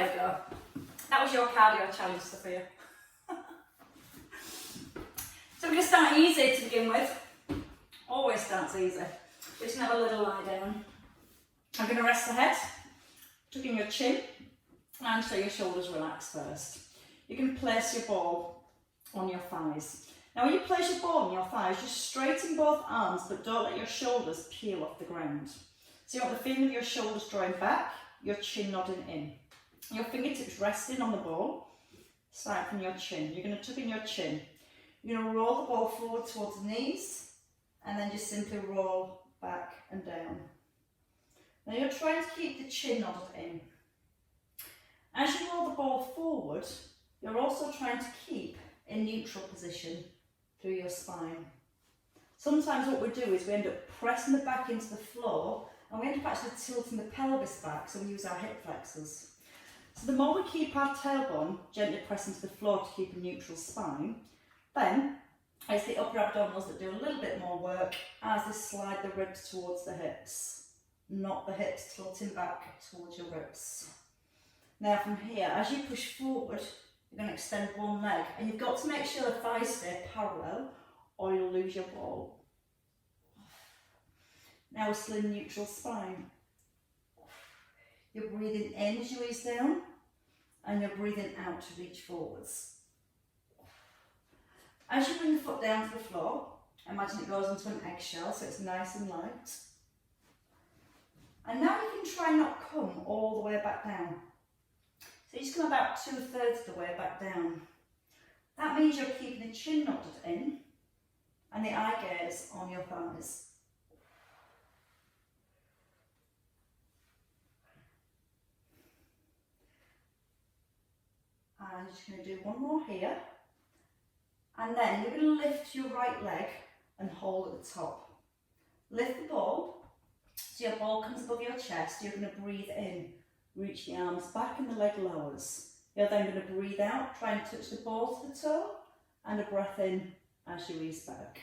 There we go. That was your cardio challenge, Sophia. So we're going to start easy to begin with. Always starts easy. We're just going to have a little lie down. I'm going to rest the head, tuck in your chin, and so your shoulders relax first. You can place your ball on your thighs. Now when you place your ball on your thighs, just straighten both arms, but don't let your shoulders peel off the ground. So you want the feeling of your shoulders drawing back, your chin nodding in. Your fingertips resting on the ball, starting from your chin. You're going to tuck in your chin. You're going to roll the ball forward towards the knees, and then just simply roll back and down. Now you're trying to keep the chin nodded in. As you roll the ball forward, you're also trying to keep in neutral position through your spine. Sometimes what we do is we end up pressing the back into the floor, and we end up actually tilting the pelvis back, so we use our hip flexors. So the more we keep our tailbone gently pressed into the floor to keep a neutral spine, then it's the upper abdominals that do a little bit more work as they slide the ribs towards the hips, not the hips tilting back towards your ribs. Now from here, as you push forward, you're going to extend one leg, and you've got to make sure the thighs stay parallel or you'll lose your ball. Now we're still in neutral spine. You're breathing in as you ease down, and you're breathing out to reach forwards. As you bring the foot down to the floor, imagine it goes into an eggshell so it's nice and light. And now you can try not come all the way back down. So you just come about 2/3 of the way back down. That means you're keeping the chin nodded in and the eye gaze on your thighs. And you're just going to do one more here. And then you're going to lift your right leg and hold at the top. Lift the ball, so your ball comes above your chest. You're going to breathe in, reach the arms back and the leg lowers. You're then going to breathe out, try and touch the ball to the toe, and a breath in as you ease back.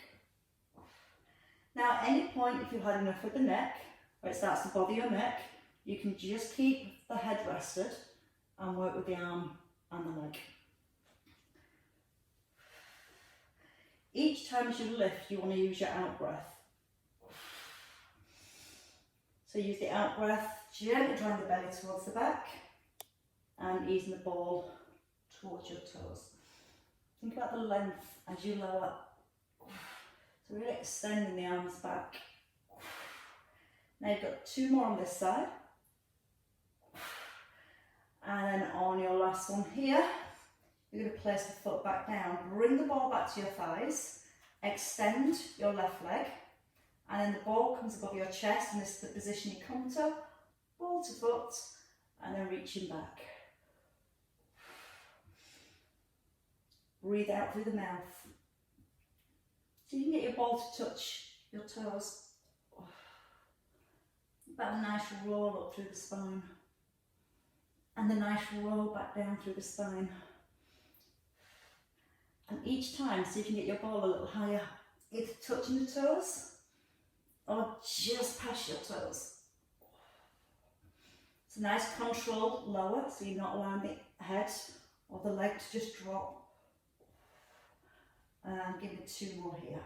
Now at any point, if you've had enough with the neck, or it starts to bother your neck, you can just keep the head rested and work with the arm and the leg. Each time as you lift, you want to use your out breath. So use the out breath, gently drawing the belly towards the back and easing the ball towards your toes. Think about the length as you lower. So really extending the arms back. Now you've got 2 more on this side. And then on your last one here, you're going to place the foot back down. Bring the ball back to your thighs. Extend your left leg. And then the ball comes above your chest, and this is the position you come to. Ball to foot, and then reaching back. Breathe out through the mouth. So you can get your ball to touch your toes. About a nice roll up through the spine. And a nice roll back down through the spine. And each time, so you can get your ball a little higher, either touching the toes or just past your toes. It's a nice controlled lower, so you're not allowing the head or the leg to just drop. And give it 2 more here.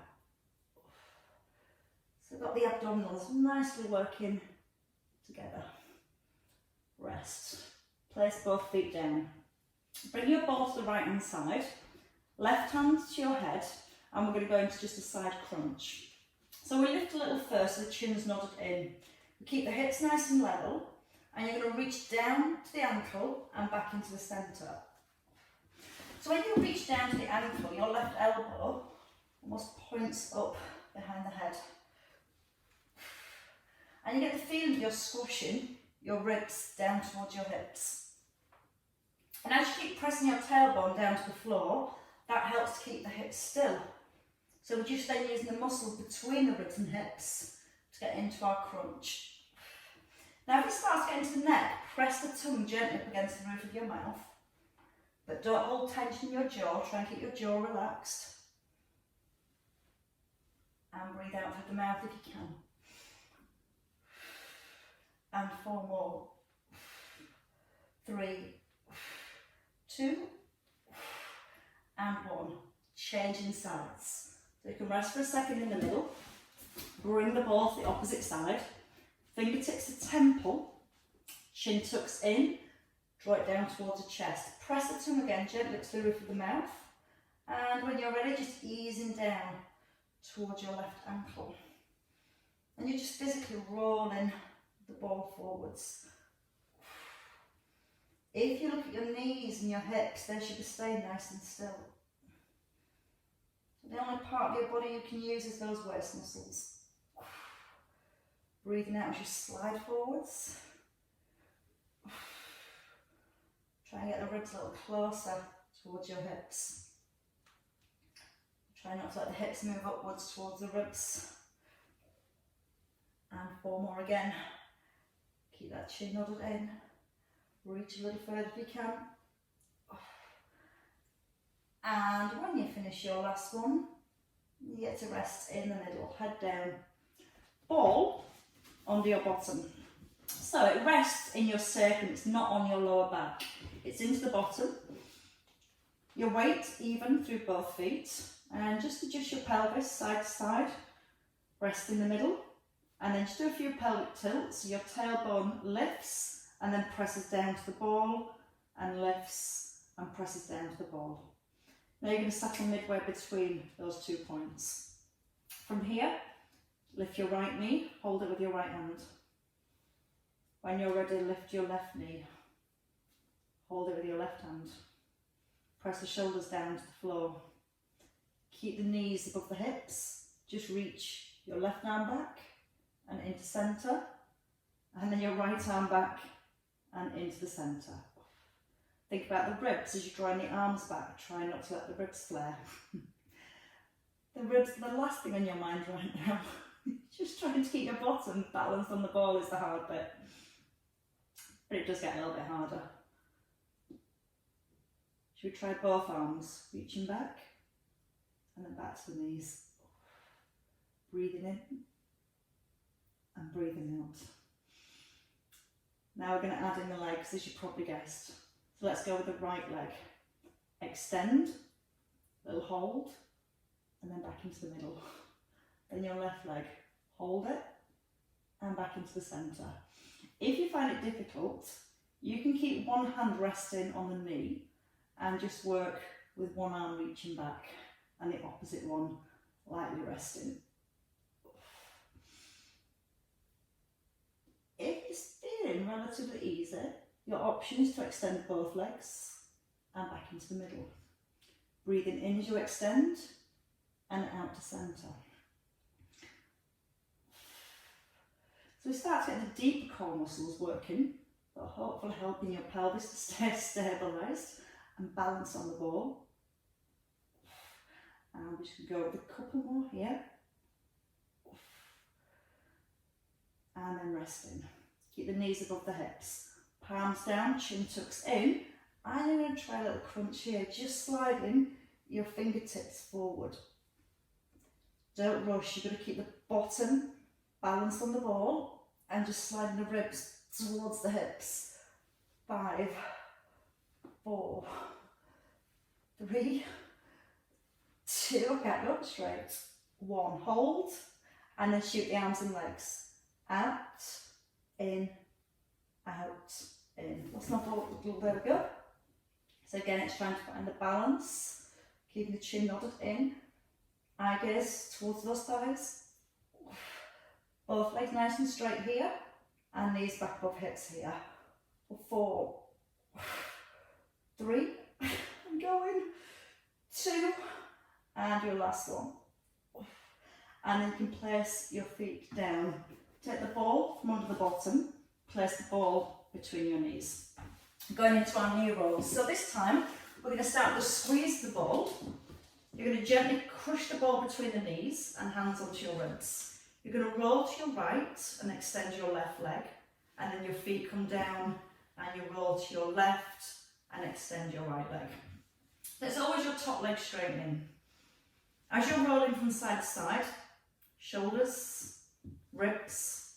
So I've got the abdominals nicely working together. Rest. Place both feet down. Bring your ball to the right hand side. Left hand to your head, and we're going to go into just a side crunch. So we lift a little first, so the chin's nodded in. We keep the hips nice and level, and you're going to reach down to the ankle and back into the centre. So when you reach down to the ankle, your left elbow almost points up behind the head. And you get the feeling that you're squashing your ribs down towards your hips. And as you keep pressing your tailbone down to the floor, that helps to keep the hips still. So we're just then using the muscles between the ribs and hips to get into our crunch. Now if it starts getting to the neck, press the tongue gently up against the roof of your mouth. But don't hold tension in your jaw, try and keep your jaw relaxed. And breathe out through the mouth if you can. And 4 more. 3, 2, and 1. Changing sides. So you can rest for a second in the middle, bring the ball to the opposite side, fingertips to temple, chin tucks in, draw it down towards the chest. Press the tongue again gently to the roof of the mouth, and when you're ready, just easing down towards your left ankle. And you're just physically rolling the ball forwards. If you look at your knees and your hips, they should be staying nice and still. The only part of your body you can use is those waist muscles. Breathing out as you slide forwards. Try and get the ribs a little closer towards your hips. Try not to let the hips move upwards towards the ribs. And 4 more again. Keep that chin nodded in. Reach a little further if you can. And when you finish your last one, you get to rest in the middle, head down. Ball under your bottom. So it rests in your sacrum, it's not on your lower back. It's into the bottom. Your weight even through both feet. And just adjust your pelvis side to side. Rest in the middle. And then just do a few pelvic tilts. So your tailbone lifts and then presses down to the ball and lifts and presses down to the ball. Now you're going to settle midway between those 2 points. From here, lift your right knee, hold it with your right hand. When you're ready, lift your left knee, hold it with your left hand. Press the shoulders down to the floor. Keep the knees above the hips. Just reach your left arm back and into centre, and then your right arm back and into the centre. Think about the ribs as you're drawing the arms back. Try not to let the ribs flare. The ribs are the last thing on your mind right now. Just trying to keep your bottom balanced on the ball is the hard bit. But it does get a little bit harder. Should we try both arms? Reaching back and then back to the knees. Breathing in and breathing out. Now we're going to add in the legs, as you probably guessed. So let's go with the right leg. Extend, little hold, and then back into the middle. Then your left leg, hold it, and back into the centre. If you find it difficult, you can keep one hand resting on the knee and just work with one arm reaching back and the opposite one lightly resting. If it's feeling relatively easy, your option is to extend both legs and back into the middle. Breathing in as you extend and out to centre. So we start to get the deep core muscles working, but hopefully helping your pelvis to stay stabilised and balance on the ball. And we're just going to go with a couple more here. And then resting. Keep the knees above the hips. Palms down, chin tucks in. And you're going to try a little crunch here, just sliding your fingertips forward. Don't rush, you've got to keep the bottom balanced on the ball and just sliding the ribs towards the hips. 5, 4, 3, 2, okay, go straight. 1, hold, and then shoot the arms and legs. Out, in, out, in. Let's not go, there we go. So again, it's trying to find the balance, keeping the chin nodded in, eye gaze towards those thighs. Both legs nice and straight here, and knees back above hips here. 4, 3, I'm going, 2, and your last one. And then you can place your feet down. Take the ball from under the bottom, place the ball between your knees. Going into our new rolls. So this time, we're going to start with a squeeze the ball. You're going to gently crush the ball between the knees and hands onto your ribs. You're going to roll to your right and extend your left leg. And then your feet come down and you roll to your left and extend your right leg. There's always your top leg straightening. As you're rolling from side to side, shoulders, ribs,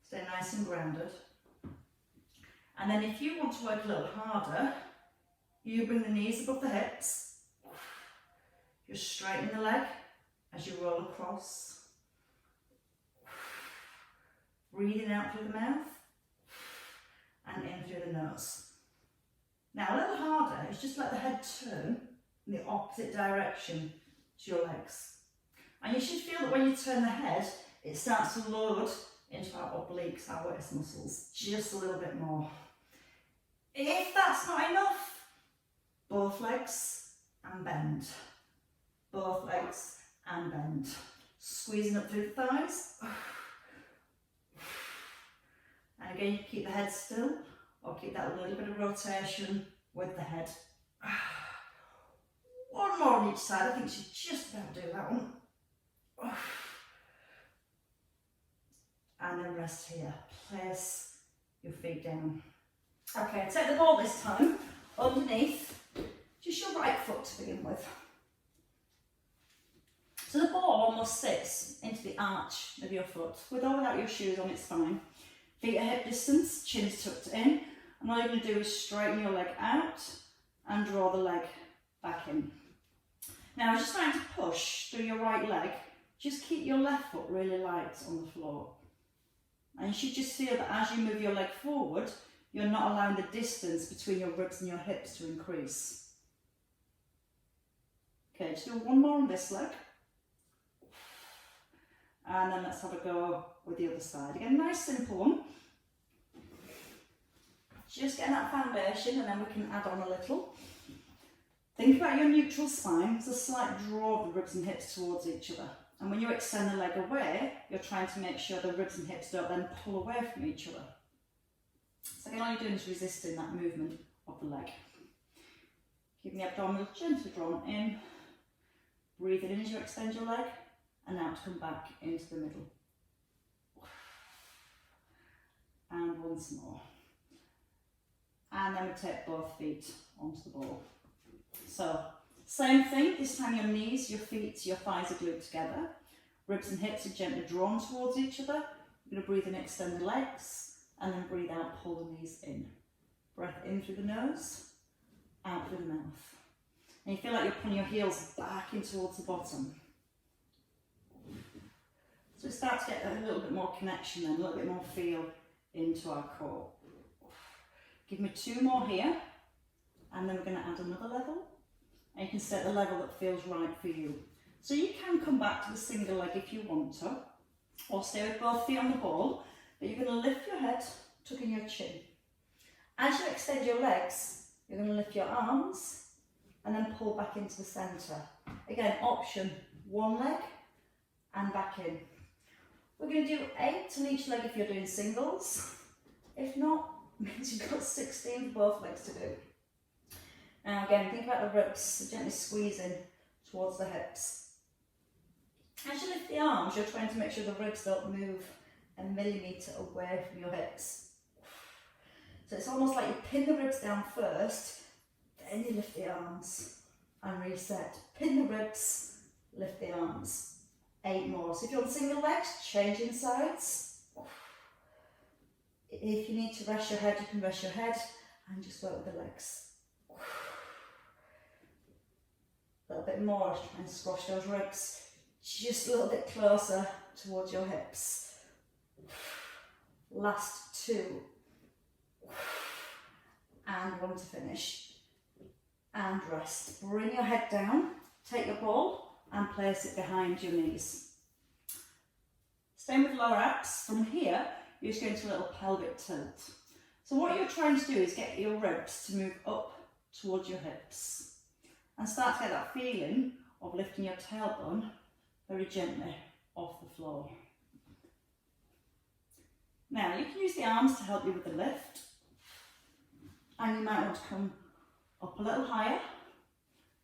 stay nice and grounded. And then if you want to work a little harder, You bring the knees above the hips. You're straightening the leg as you roll across. Breathing out through the mouth and in through the nose. Now a little harder is just let the head turn in the opposite direction to your legs. And you should feel that when you turn the head, it starts to load into our obliques, our waist muscles, just a little bit more. If that's not enough, both legs and bend. Both legs and bend. Squeezing up through the thighs. And again, you keep the head still, or keep that little bit of rotation with the head. One more on each side. I think you should just about do that one. And then rest here. Place your feet down. Okay, take the ball this time underneath just your right foot to begin with. So the ball almost sits into the arch of your foot. With or without your shoes on, it's fine. Feet at hip distance, chin's tucked in. And all you're going to do is straighten your leg out and draw the leg back in. Now, as you're starting to push through your right leg, just keep your left foot really light on the floor. And you should just feel that as you move your leg forward, you're not allowing the distance between your ribs and your hips to increase. Okay, just do one more on this leg. And then let's have a go with the other side. Again, nice simple one. Just getting that foundation, and then we can add on a little. Think about your neutral spine. There's a slight draw of the ribs and hips towards each other. And when you extend the leg away, you're trying to make sure the ribs and hips don't then pull away from each other. So again, all you're doing is resisting that movement of the leg. Keeping the abdominal gently drawn in. Breathing in as you extend your leg. And now to come back into the middle. And once more. And then we take both feet onto the ball. So, same thing, this time your knees, your feet, your thighs are glued together. Ribs and hips are gently drawn towards each other. You're going to breathe in, extend the legs, and then breathe out, pull the knees in. Breath in through the nose, out through the mouth. And you feel like you're pulling your heels back in towards the bottom. So start to get a little bit more connection then, a little bit more feel into our core. Give me two more here, and then we're going to add another level. And you can set the level that feels right for you. So you can come back to the single leg if you want to, or stay with both feet on the ball, but you're going to lift your head, tuck in your chin. As you extend your legs, you're going to lift your arms, and then pull back into the centre. Again, option one leg, and back in. We're going to do 8 on each leg if you're doing singles. If not, means you've got 16 for both legs to do. Now again, think about the ribs, gently squeezing towards the hips. As you lift the arms, you're trying to make sure the ribs don't move a millimetre away from your hips. So it's almost like you pin the ribs down first, then you lift the arms and reset. Pin the ribs, lift the arms. 8 more. So if you're on single legs, changing sides. If you need to rest your head, you can rest your head and just work with the legs. A little bit more, try and squash those ribs just a little bit closer towards your hips. Last 2. And 1 to finish. And rest. Bring your head down, take your ball and place it behind your knees. Staying with lower abs, from here you're just going to a little pelvic tilt. So what you're trying to do is get your ribs to move up towards your hips and start to get that feeling of lifting your tailbone very gently off the floor. Now you can use the arms to help you with the lift, and you might want to come up a little higher.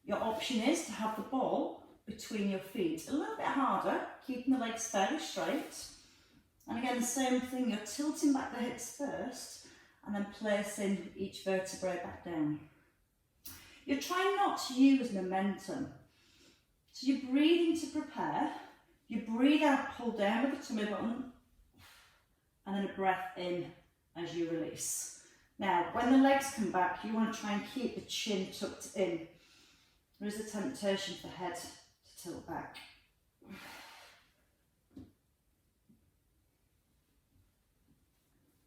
Your option is to have the ball between your feet, a little bit harder, keeping the legs fairly straight. And again, the same thing, you're tilting back the hips first and then placing each vertebrae back down. You're trying not to use momentum. So you're breathing to prepare, you breathe out, pull down with the tummy button, and then a breath in as you release. Now, when the legs come back, you want to try and keep the chin tucked in. There is a temptation for the head to tilt back.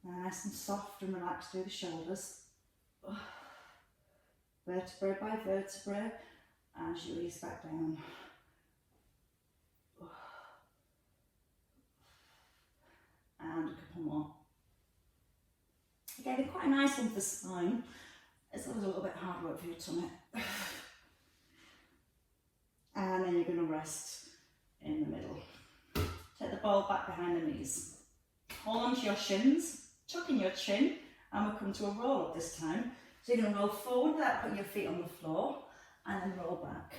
Nice and soft and relaxed through the shoulders. Vertebrae by vertebrae as you ease back down. And a couple more. Again, they're quite a nice one for the spine. It's always a little bit hard work for your tummy. And then you're going to rest in the middle. Take the ball back behind the knees. Hold on to your shins, tuck in your chin, and we'll come to a roll up this time. So you're going to roll forward without putting your feet on the floor, and then roll back.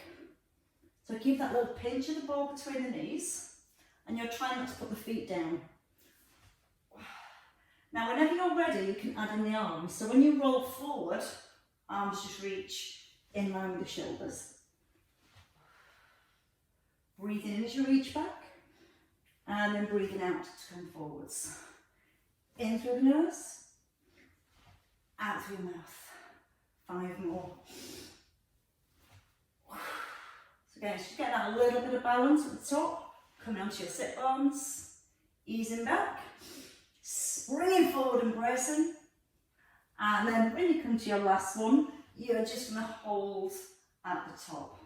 So keep that little pinch of the ball between the knees, and you're trying not to put the feet down. Now, whenever you're ready, you can add in the arms. So when you roll forward, arms just reach in line with the shoulders. Breathing in as you reach back, and then breathing out to come forwards. In through the nose, out through the mouth. 5 more. So again, just get that a little bit of balance at the top. Coming onto your sit bones, easing back, springing forward and bracing. And then when you come to your last one, you're just going to hold at the top.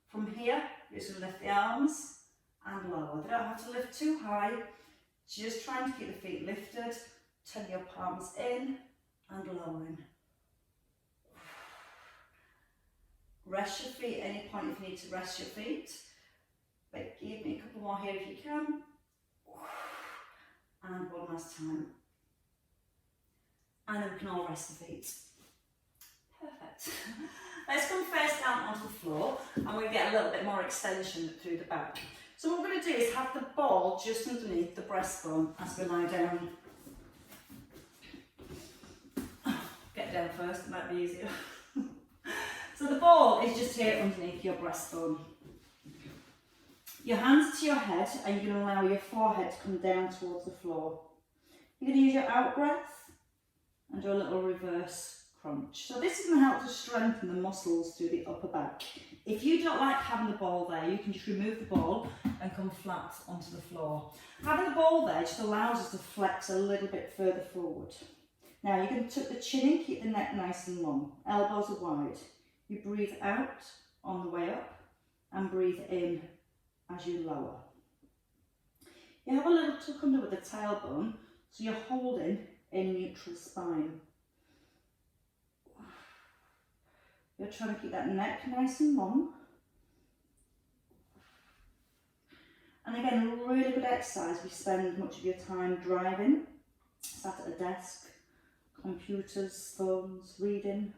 From here, you're just going to lift the arms and lower. They don't have to lift too high, just trying to keep the feet lifted. Turn your palms in and lowering. Rest your feet at any point if you need to rest your feet. But give me a couple more here if you can. And one last time. And then we can all rest the feet. Perfect. Let's come face down onto the floor and we get a little bit more extension through the back. So what we're going to do is have the ball just underneath the breastbone as we lie down. Get down first, it might be easier. So the ball is just here underneath your breastbone. Your hands to your head, and you're going to allow your forehead to come down towards the floor. You're going to use your out breath and do a little reverse crunch. So this is going to help to strengthen the muscles through the upper back. If you don't like having the ball there, you can just remove the ball and come flat onto the floor. Having the ball there just allows us to flex a little bit further forward. Now you're going to tuck the chin in, keep the neck nice and long. Elbows are wide. You breathe out on the way up and breathe in as you lower. You have a little tuck under with the tailbone, so you're holding in neutral spine. You're trying to keep that neck nice and long. And again, a really good exercise. We spend much of your time driving, sat at a desk, computers, phones, reading,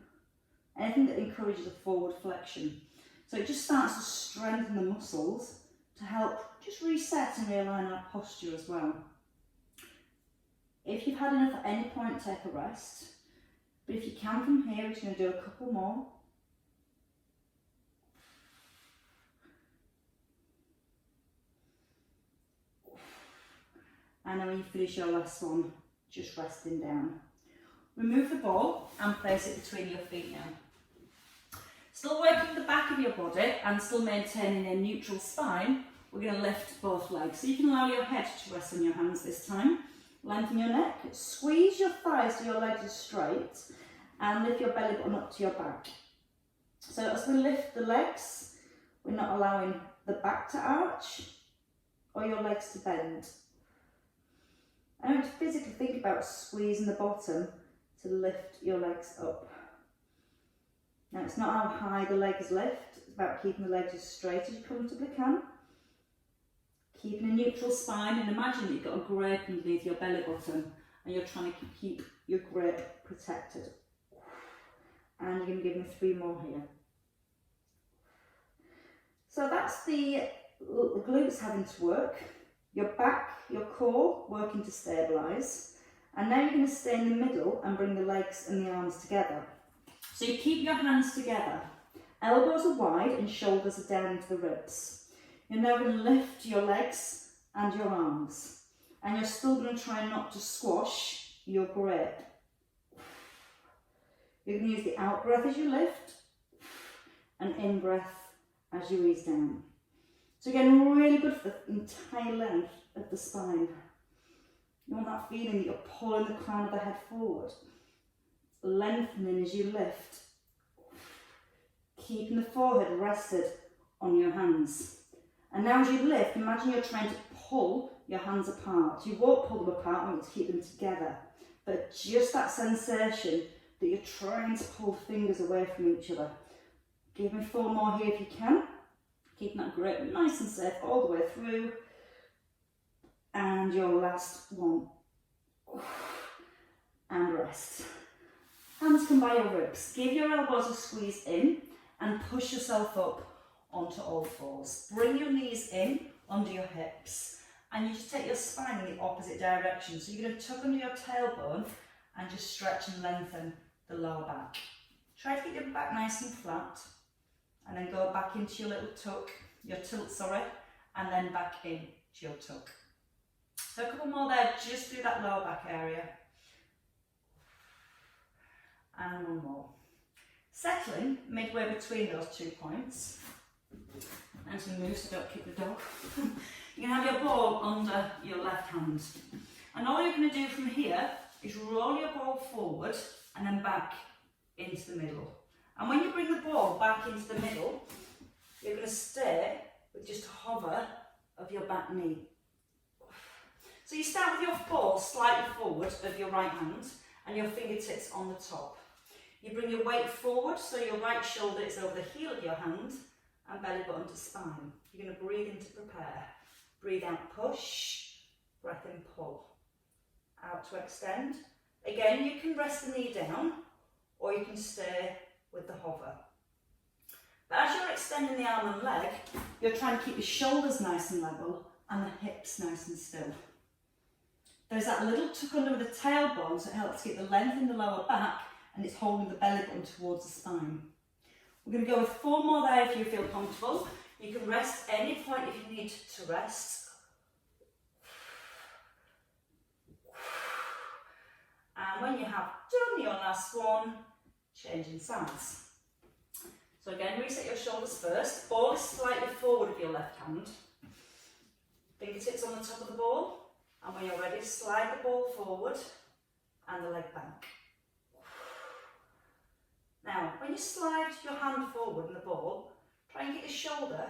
anything that encourages a forward flexion. So it just starts to strengthen the muscles to help just reset and realign our posture as well. If you've had enough at any point, take a rest. But if you can from here, we're just going to do a couple more. And then when you finish your last one, just resting down. Remove the ball and place it between your feet now. Still working the back of your body and still maintaining a neutral spine, we're going to lift both legs. So you can allow your head to rest on your hands this time. Lengthen your neck, squeeze your thighs so your legs are straight, and lift your belly button up to your back. So as we lift the legs, we're not allowing the back to arch or your legs to bend. I don't physically think about squeezing the bottom to lift your legs up. Now it's not how high the legs lift, it's about keeping the legs as straight as you comfortably can. Keeping a neutral spine, and imagine that you've got a grape underneath your belly button and you're trying to keep your grape protected. And you're going to give me 3 more here. So that's the glutes having to work, your back, your core working to stabilise, and now you're going to stay in the middle and bring the legs and the arms together. So you keep your hands together, elbows are wide and shoulders are down into the ribs. You're now going to lift your legs and your arms, and you're still going to try not to squash your grape. You're going to use the out breath as you lift and in breath as you ease down. So again, really good for the entire length of the spine. You want that feeling that you're pulling the crown of the head forward, lengthening as you lift, keeping the forehead rested on your hands. And now as you lift, imagine you're trying to pull your hands apart. You won't pull them apart, you want to keep them together. But just that sensation that you're trying to pull fingers away from each other. Give me 4 more here if you can. Keeping that grip nice and safe all the way through. And your last one. And rest. Hands come by your ribs. Give your elbows a squeeze in and push yourself up onto all fours. Bring your knees in under your hips and you just take your spine in the opposite direction. So you're going to tuck under your tailbone and just stretch and lengthen the lower back. Try to get your back nice and flat and then go back into your little tuck, your tilt, sorry, and then back in to your tuck. So a couple more there, just through that lower back area. And one more. Settling midway between those 2 points. And to move so don't kick the dog. You can have your ball under your left hand. And all you're going to do from here is roll your ball forward and then back into the middle. And when you bring the ball back into the middle, you're going to stay with just a hover of your back knee. So you start with your ball slightly forward of your right hand and your fingertips on the top. You bring your weight forward so your right shoulder is over the heel of your hand and belly button to spine. You're going to breathe in to prepare. Breathe out, push, breath in, pull. Out to extend. Again, you can rest the knee down or you can stay with the hover. But as you're extending the arm and leg, you're trying to keep your shoulders nice and level and the hips nice and still. There's that little tuck under with the tailbone, so it helps keep the length in the lower back and it's holding the belly button towards the spine. We're going to go with 4 more there if you feel comfortable. You can rest any point if you need to rest. And when you have done your last one, changing sides. So again, reset your shoulders first. Ball is slightly forward of your left hand. Fingertips on the top of the ball. And when you're ready, slide the ball forward and the leg back. Now, when you slide your hand forward in the ball, try and get your shoulder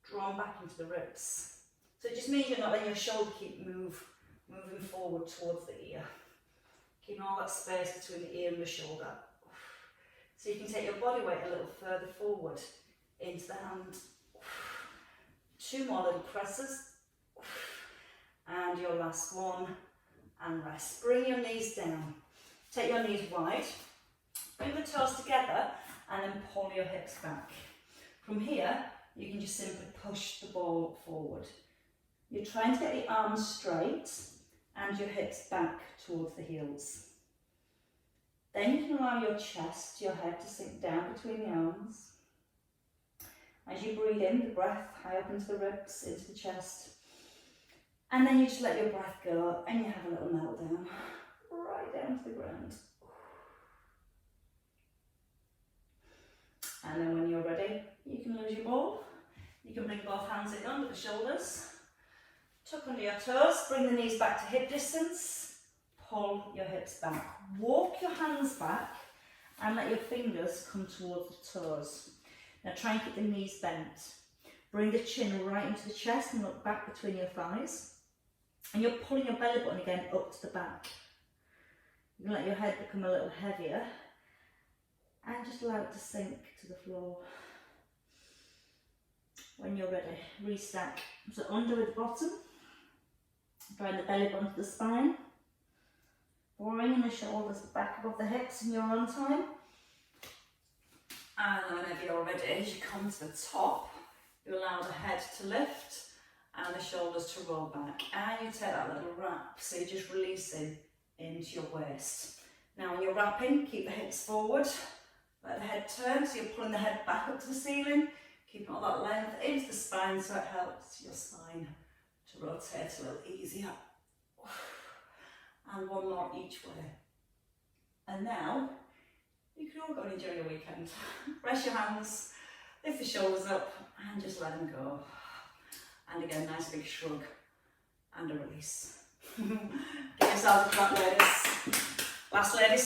drawn back into the ribs. So it just means you're not letting your shoulder keep moving forward towards the ear. Keeping all that space between the ear and the shoulder. So you can take your body weight a little further forward into the hand. 2 more little presses. And your last one, and rest. Bring your knees down. Take your knees wide. Bring the toes together and then pull your hips back. From here, you can just simply push the ball forward. You're trying to get the arms straight and your hips back towards the heels. Then you can allow your chest, your head to sink down between the arms. As you breathe in, the breath high up into the ribs, into the chest. And then you just let your breath go and you have a little meltdown, right down to the ground. And then when you're ready, you can lose your ball. You can bring both hands in under the shoulders. Tuck under your toes, bring the knees back to hip distance. Pull your hips back. Walk your hands back and let your fingers come towards the toes. Now try and keep the knees bent. Bring the chin right into the chest and look back between your thighs. And you're pulling your belly button again up to the back. You can let your head become a little heavier and just allow it to sink to the floor. When you're ready, restack. So under with the bottom, drawing the belly button to the spine, bringing the shoulders back above the hips in your own time. And then whenever you're ready, as you come to the top, you allow the head to lift and the shoulders to roll back. And you take that little wrap, so you're just releasing into your waist. Now when you're wrapping, keep the hips forward, let the head turn, so you're pulling the head back up to the ceiling, keeping all that length into the spine so it helps your spine to rotate a little easier. And one more each way. And now, You can all go and enjoy your weekend. Rest your hands, lift the shoulders up and just let them go. And again, nice big shrug and a release. Give yourselves a clap, ladies. Last ladies.